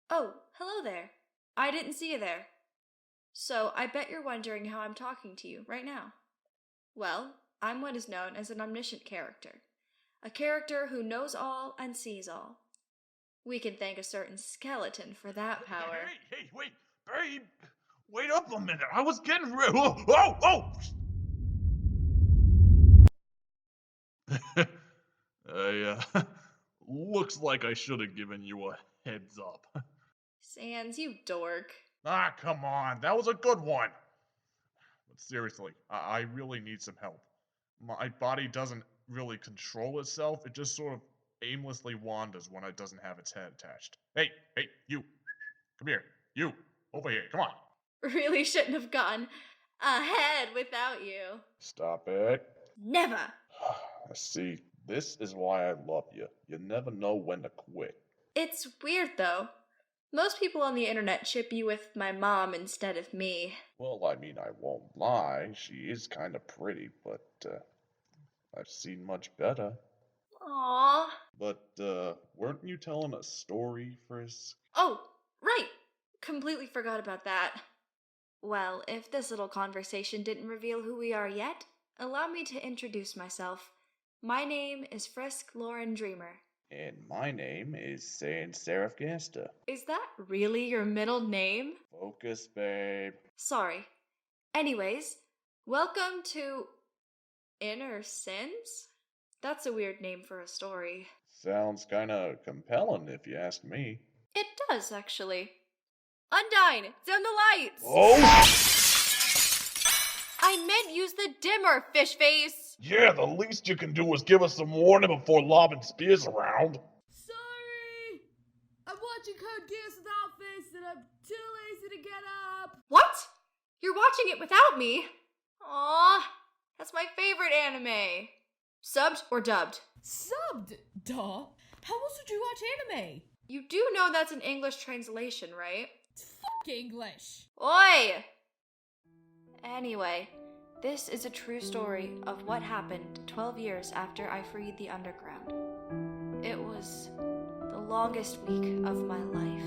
Oh, hello there. I didn't see you there. So, I bet you're wondering how I'm talking to you right now. Well, I'm what is known as an omniscient character. A character who knows all and sees all. We can thank a certain skeleton for that power. Hey, wait, babe! Wait up a minute, I was getting ready. Oh! Looks like I should have given you a heads up. Sans, you dork. Ah, come on, that was a good one. But seriously, I really need some help. My body doesn't really control itself, it just sort of aimlessly wanders when it doesn't have its head attached. Hey, you. Come here. You. Over here. Come on. Really shouldn't have gone ahead without you. Stop it. Never. See, this is why I love you. You never know when to quit. It's weird though. Most people on the internet ship you with my mom instead of me. Well, I mean, I won't lie. She is kind of pretty, but I've seen much better. Aww. But weren't you telling a story, Frisk? Oh, right. Completely forgot about that. Well, if this little conversation didn't reveal who we are yet, allow me to introduce myself. My name is Frisk Dreemurr. And my name is Sans Seraph Gasta. Is that really your middle name? Focus, babe. Sorry. Anyways, welcome to Inner Sins? That's a weird name for a story. Sounds kinda compelling if you ask me. It does, actually. Undyne, dim the lights! Oh! I meant use the dimmer, fish face! Yeah, the least you can do is give us some warning before lobbing spears around. Sorry! I'm watching Code Geass without face and I'm too lazy to get up! What? You're watching it without me? Aw, that's my favorite anime. Subbed or dubbed? Subbed? Duh! How else would you watch anime? You do know that's an English translation, right? Fuck English! Oi! Anyway, this is a true story of what happened 12 years after I freed the underground. It was the longest week of my life.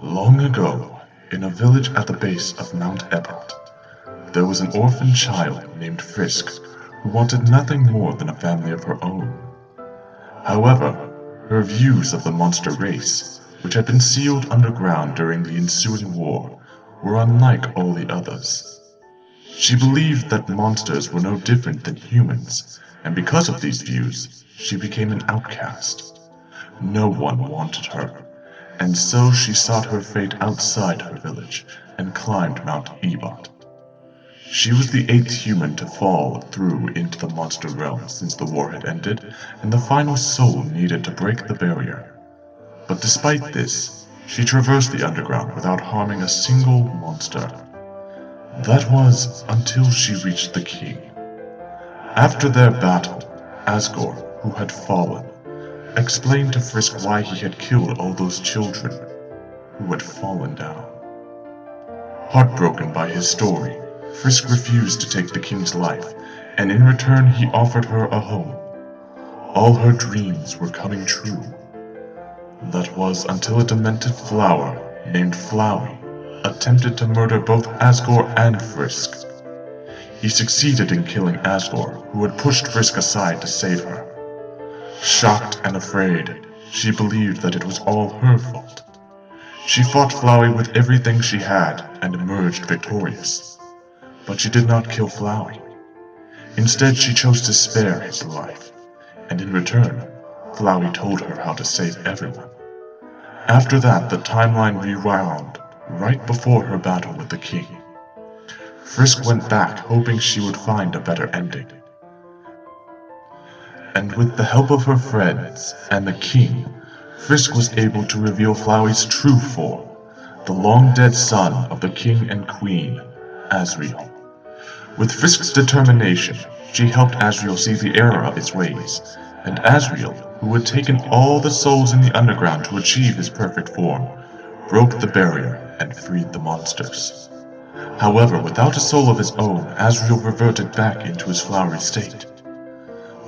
Long ago, in a village at the base of Mount Ebott, there was an orphan child named Frisk who wanted nothing more than a family of her own. However, her views of the monster race, which had been sealed underground during the ensuing war, were unlike all the others. She believed that monsters were no different than humans, and because of these views, she became an outcast. No one wanted her, and so she sought her fate outside her village and climbed Mount Ebott. She was the 8th human to fall through into the monster realm since the war had ended, and the final soul needed to break the barrier. But despite this, she traversed the underground without harming a single monster. That was until she reached the king. After their battle, Asgore, who had fallen, explained to Frisk why he had killed all those children who had fallen down. Heartbroken by his story, Frisk refused to take the king's life, and in return he offered her a home. All her dreams were coming true. That was until a demented flower named Flowey attempted to murder both Asgore and Frisk. He succeeded in killing Asgore, who had pushed Frisk aside to save her. Shocked and afraid, she believed that it was all her fault. She fought Flowey with everything she had and emerged victorious. But she did not kill Flowey. Instead, she chose to spare his life, and in return, Flowey told her how to save everyone. After that, the timeline rewound right before her battle with the king. Frisk went back, hoping she would find a better ending. And with the help of her friends and the king, Frisk was able to reveal Flowey's true form, the long-dead son of the king and queen, Asriel. With Frisk's determination, She helped Asriel see the error of its ways, and Asriel, who had taken all the souls in the underground to achieve his perfect form, broke the barrier and freed the monsters. However, without a soul of his own, Asriel reverted back into his flowery state.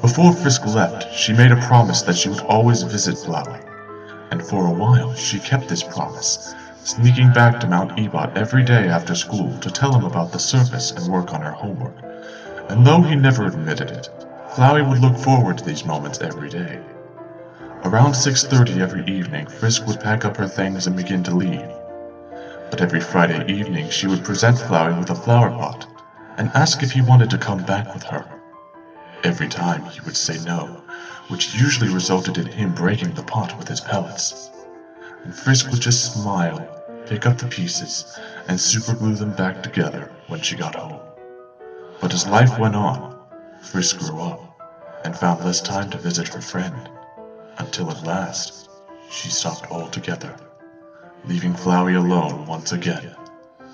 Before Frisk left, she made a promise that she would always visit Flowey, and for a while she kept this promise, sneaking back to Mount Ebot every day after school to tell him about the surface and work on her homework. And though he never admitted it, Flowey would look forward to these moments every day. Around 6:30 every evening, Frisk would pack up her things and begin to leave. But every Friday evening she would present Flowey with a flower pot and ask if he wanted to come back with her. Every time he would say no, which usually resulted in him breaking the pot with his pellets. And Frisk would just smile, pick up the pieces, and superglue them back together when she got home. But as life went on, Frisk grew up and found less time to visit her friend, until at last she stopped altogether, leaving Flowey alone once again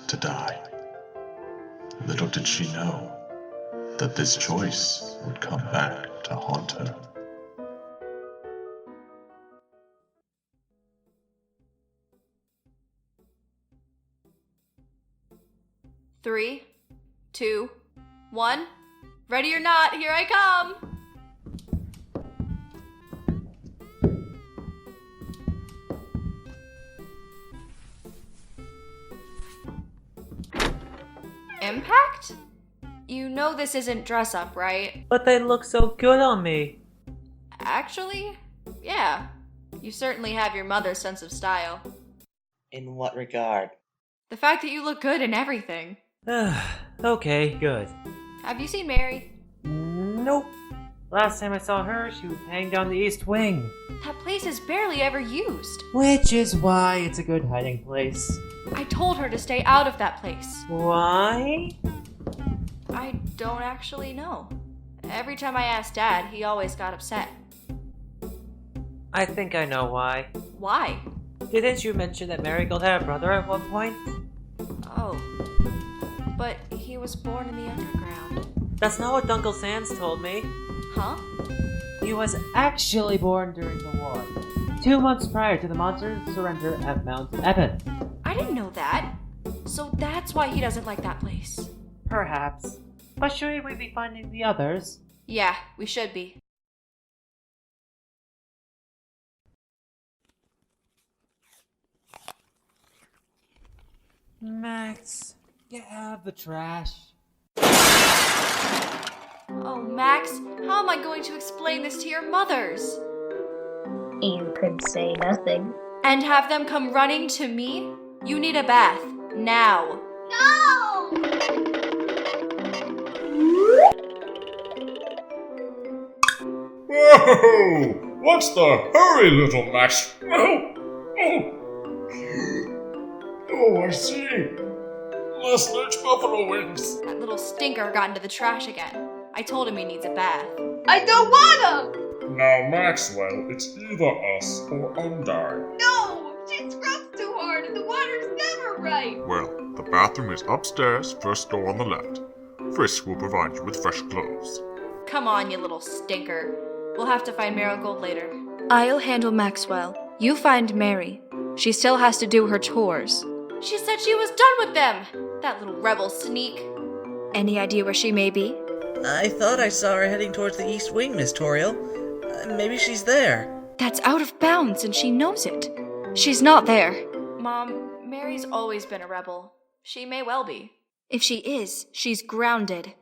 to die. Little did she know that this choice would come back to haunt her. Three, 2, 1. Ready or not, here I come! Impact? You know this isn't dress up, right? But they look so good on me. Actually, yeah. You certainly have your mother's sense of style. In what regard? The fact that you look good in everything. Okay, good. Have you seen Mary? Nope. Last time I saw her, she was hanging down the east wing. That place is barely ever used. Which is why it's a good hiding place. I told her to stay out of that place. Why? I don't actually know. Every time I asked Dad, he always got upset. I think I know why. Why? Didn't you mention that Marigold had a brother at one point? Oh. But he was born in the underground. That's not what Uncle Sans told me. Huh? He was actually born during the war, 2 months prior to the monster's surrender at Mount Ebon. I didn't know that. So that's why he doesn't like that place. Perhaps. But shouldn't we be finding the others? Yeah, we should be. Max, get out of the trash. Oh, Max, how am I going to explain this to your mothers? You could say nothing. And have them come running to me? You need a bath. Now. No! Whoa! What's the hurry, little Max? Oh, I see. Less large buffalo wings. That little stinker got into the trash again. I told him he needs a bath. I don't wanna! Now, Maxwell, it's either us or Undyne. No! She scrubs too hard and the water's never right! Well, the bathroom is upstairs, first door on the left. Frisk will provide you with fresh clothes. Come on, you little stinker. We'll have to find Marigold later. I'll handle Maxwell. You find Mary. She still has to do her chores. She said she was done with them! That little rebel sneak. Any idea where she may be? I thought I saw her heading towards the east wing, Miss Toriel. Maybe she's there. That's out of bounds and she knows it. She's not there. Mom, Mary's always been a rebel. She may well be. If she is, she's grounded.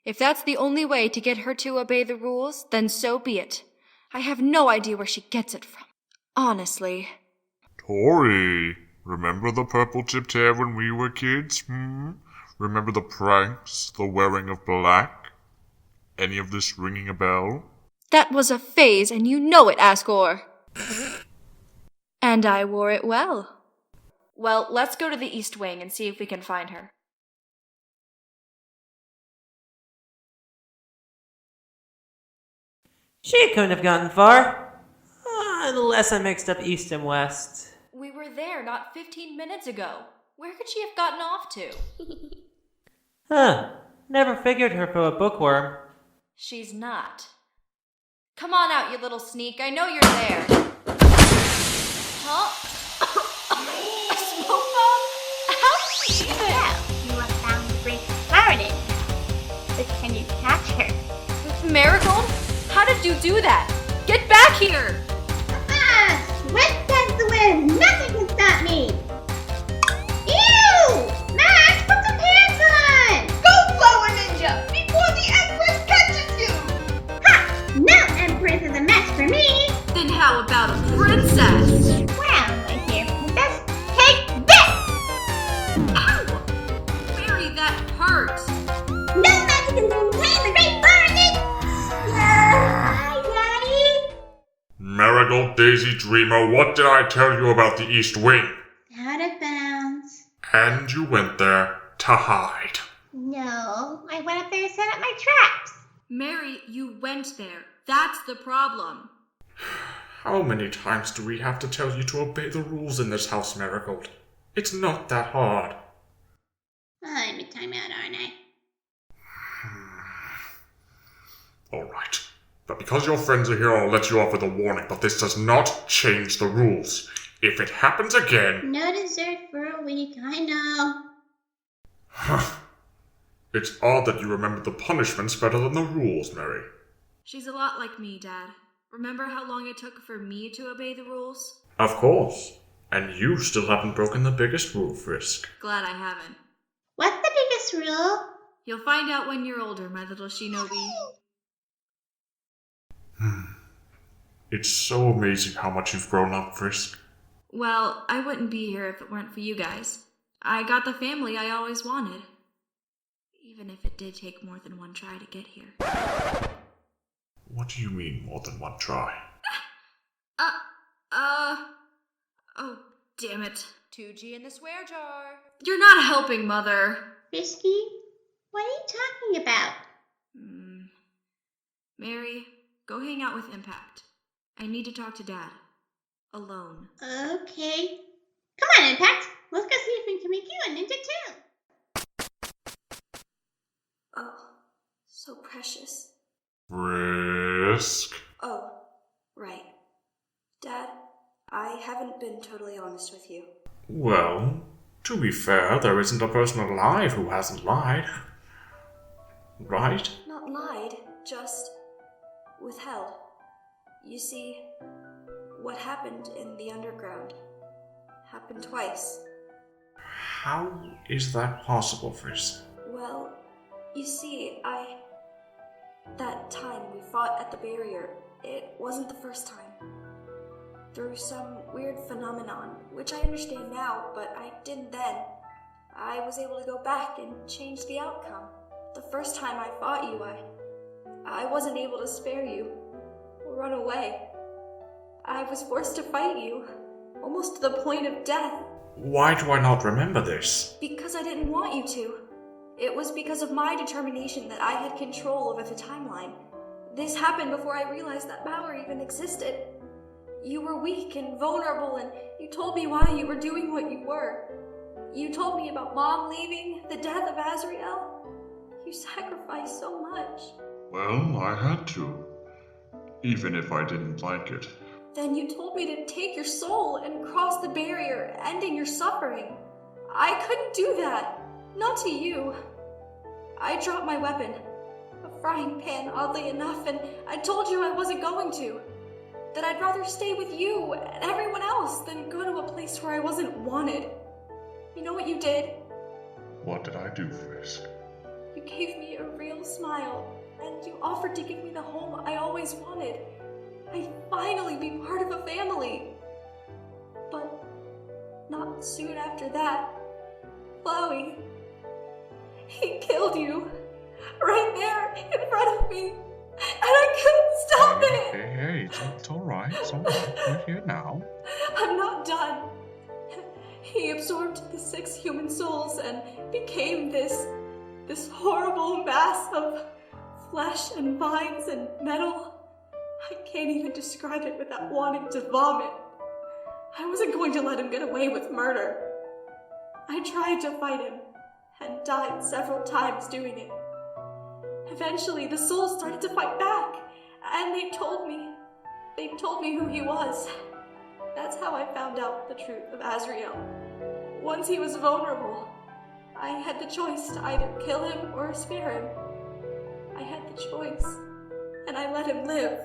If that's the only way to get her to obey the rules, then so be it. I have no idea where she gets it from. Honestly. Tori, remember the purple tipped hair when we were kids? Remember the pranks, the wearing of black? Any of this ringing a bell? That was a phase, and you know it, Asgore. And I wore it well. Well, let's go to the East Wing and see if we can find her. She couldn't have gotten far. Unless I mixed up east and west. We were there not 15 minutes ago. Where could she have gotten off to? Huh. Never figured her for a bookworm. She's not. Come on out, you little sneak. I know you're there. Huh? A smoke bomb? How did she even? Well, you have found the Frisk Flower, didn't you? But can you catch her? Marigold? How did you do that? Get back here! Swift as the wind, nothing can stop me! Ew! Max, put some pants on! Go, Flower Ninja, before the Empress catches you! Ha! No Empress is a match for me! Then how about a princess? Well, my dear princess, take this! Ow! Mary, that hurt. No magic can contain the great flower ninja! Hi, Daddy! Marigold Daisy Dreemurr, what did I tell you about the East Wing? Out of bounds. And you went there to hide. No, I went up there to set up my traps. Mary, you went there. That's the problem. How many times do we have to tell you to obey the rules in this house, Marigold? It's not that hard. I'm in timeout, aren't I? Alright. But because your friends are here, I'll let you off with a warning, but this does not change the rules. If it happens again... No dessert for a week, I know. It's odd that you remember the punishments better than the rules, Mary. She's a lot like me, Dad. Remember how long it took for me to obey the rules? Of course. And you still haven't broken the biggest rule, Frisk. Glad I haven't. What's the biggest rule? You'll find out when you're older, my little shinobi. It's so amazing how much you've grown up, Frisk. Well, I wouldn't be here if it weren't for you guys. I got the family I always wanted. Even if it did take more than one try to get here. What do you mean, more than one try? Oh, damn it. 2G in the swear jar. You're not helping, Mother. Frisky? What are you talking about? Mary, go hang out with Impact. I need to talk to Dad. Alone. Okay. Come on, Impact. Let's go see if we can make you a ninja too. Oh, so precious. Frisk? Oh, right. Dad, I haven't been totally honest with you. Well, to be fair, there isn't a person alive who hasn't lied. Right? Not lied, just withheld. You see, what happened in the underground happened twice. How is that possible, Frisk? Well, you see, that time we fought at the barrier, it wasn't the first time. Through some weird phenomenon, which I understand now, but I didn't then, I was able to go back and change the outcome. The first time I fought you, I wasn't able to spare you or run away. I was forced to fight you, almost to the point of death. Why do I not remember this? Because I didn't want you to. It was because of my determination that I had control over the timeline. This happened before I realized that power even existed. You were weak and vulnerable, and you told me why you were doing what you were. You told me about Mom leaving, the death of Azrael. You sacrificed so much. Well, I had to. Even if I didn't like it. Then you told me to take your soul and cross the barrier, ending your suffering. I couldn't do that. Not to you. I dropped my weapon, a frying pan, oddly enough, and I told you I wasn't going to. That I'd rather stay with you and everyone else than go to a place where I wasn't wanted. You know what you did? What did I do, Frisk? You gave me a real smile, and you offered to give me the home I always wanted. I'd finally be part of a family. But not soon after that, Flowey, he killed you. Right there, in front of me. And I couldn't stop it! Hey, it's alright, We're here now. I'm not done. He absorbed the 6 human souls and became this horrible mass of flesh and vines and metal. I can't even describe it without wanting to vomit. I wasn't going to let him get away with murder. I tried to fight him and died several times doing it. Eventually, the souls started to fight back, and they told me who he was. That's how I found out the truth of Azrael. Once he was vulnerable, I had the choice to either kill him or spare him. I had the choice, and I let him live.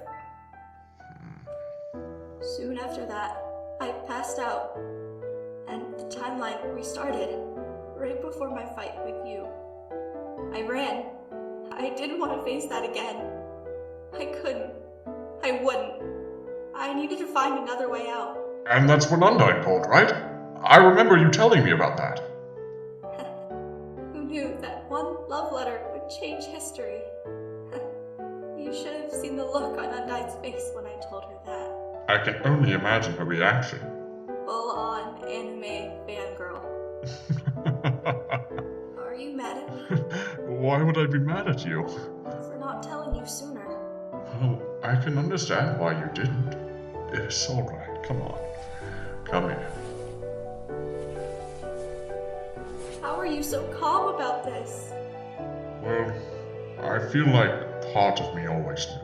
Soon after that, I passed out, and the timeline restarted right before my fight with you. I ran. I didn't want to face that again. I couldn't. I wouldn't. I needed to find another way out. And that's when Undyne called, right? I remember you telling me about that. Who knew that one love letter would change history? You should have seen the look on Undyne's face when I told her that. I can only imagine her reaction. Full-on anime fangirl. Are you mad at me? Why would I be mad at you? For not telling you sooner. Well, I can understand why you didn't. It's alright, come on. Come here. How are you so calm about this? Well, I feel like part of me always knew.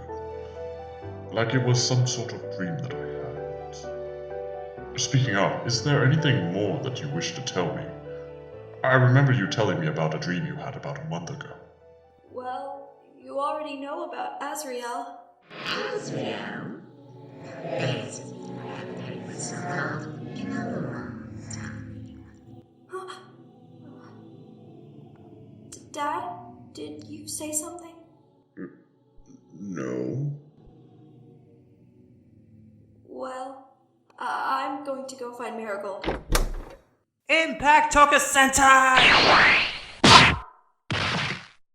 Like it was some sort of dream that I had. Speaking of, is there anything more that you wish to tell me? I remember you telling me about a dream you had about a month ago. Well, you already know about Azrael. Azrael? This is what it was called in a long time. Dad, did you say something? No. Well, I'm going to go find Marigold. Impact Toka Sentai!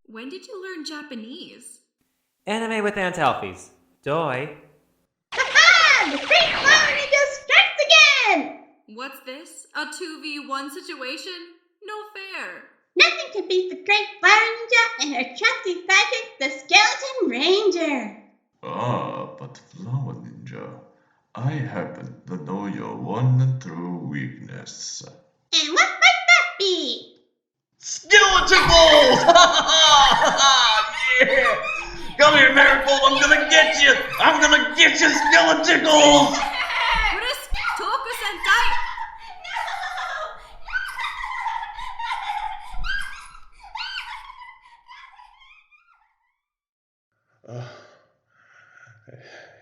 When did you learn Japanese? Anime with Aunt Alfie's. Doi. Ha-ha! The Great Flower Ninja strikes again! What's this? A 2v1 situation? No fair. Nothing can beat the Great Flower Ninja and her trusty sidekick, the Skeleton Ranger. Ah, but Flower Ninja, I happen to know your one and true weakness. And what might that be? Skeletons! Yeah! Come here, Marigold, I'm gonna get you! I'm gonna get you, Skeletons! Frisk Toka Sentai!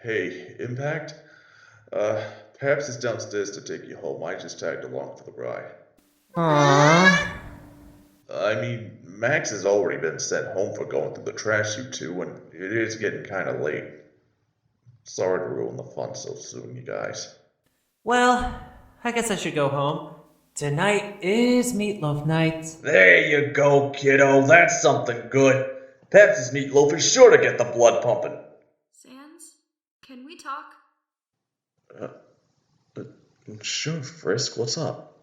Hey, Impact? Perhaps it's downstairs to take you home. I just tagged along for the ride. Aww. I mean, Max has already been sent home for going through the trash chute too, and it is getting kind of late. Sorry to ruin the fun so soon, you guys. Well, I guess I should go home. Tonight is meatloaf night. There you go, kiddo. That's something good. Pepsi's meatloaf is sure to get the blood pumping. Sans, can we talk? Sure, Frisk, what's up?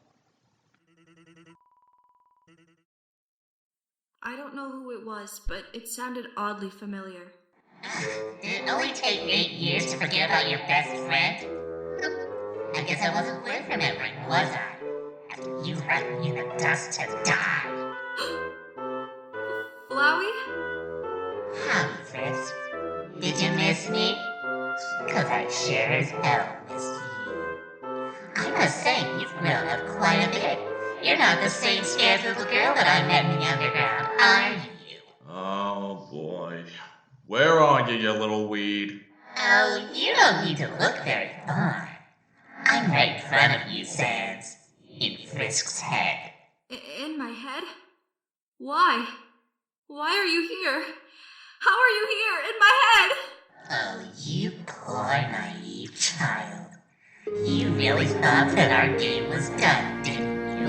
I don't know who it was, but it sounded oddly familiar. Did it only take 8 years to forget about your best friend? I guess I wasn't worth remembering, was I? After you left me in the dust to die. Flowey? Howdy, Frisk. Did you miss me? 'Cause I sure as hell missed you. I must say, you've grown up quite a bit. You're not the same scared little girl that I met in the underground, are you? Oh boy. Where are you, you little weed? Oh, you don't need to look very far. I'm right in front of you, Sans. In Frisk's head. In my head? Why? Why are you here? How are you here in my head? Oh, you poor naive child. You really thought that our game was done, didn't you?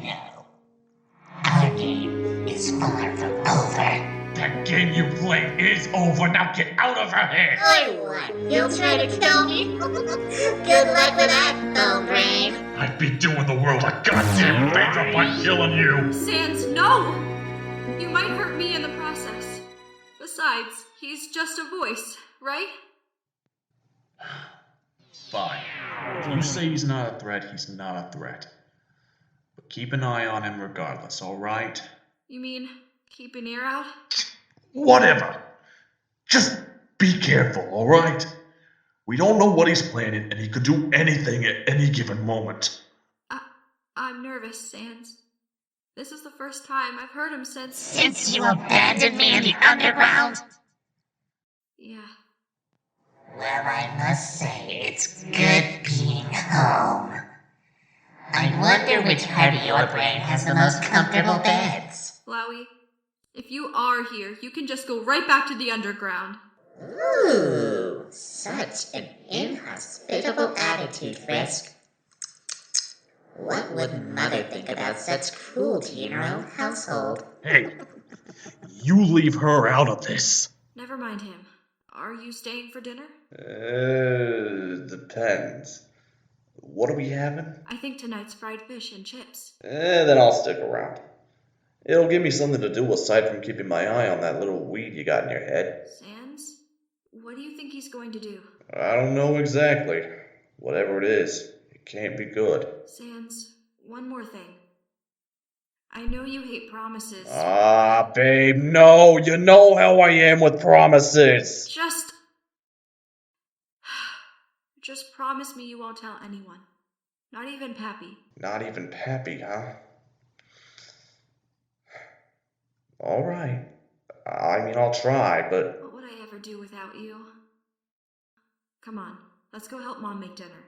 No. Our game is far from over. That game you played is over. Now get out of her head! I won. You'll try to kill me? Good luck with that, though, brain. I'd be doing the world a goddamn favor by killing you! Sans, no! You might hurt me in the process. Besides, he's just a voice, right? Fine. If you say he's not a threat, he's not a threat. But keep an eye on him regardless, alright? You mean Keep an ear out? Whatever. Just be careful, alright? We don't know what he's planning, and he could do anything at any given moment. I'm nervous, Sans. This is the first time I've heard him since... Since you abandoned me in the underground? Yeah. Well, I must say, it's good being home. I wonder which part of your brain has the most comfortable beds. Flowey, if you are here, you can just go right back to the underground. Ooh, such an inhospitable attitude, Frisk. What would Mother think about such cruelty in her own household? Hey, you leave her out of this. Never mind him. Are you staying for dinner? Depends. What are we having? I think tonight's fried fish and chips. Then I'll stick around. It'll give me something to do aside from keeping my eye on that little weed you got in your head. Sans? What do you think he's going to do? I don't know exactly. Whatever it is, it can't be good. Sans, one more thing. I know you hate promises. Ah, babe, no. You know how I am with promises. Just promise me you won't tell anyone. Not even Pappy. Not even Pappy, huh? Alright. I mean, I'll try, but... What would I ever do without you? Come on, let's go help Mom make dinner.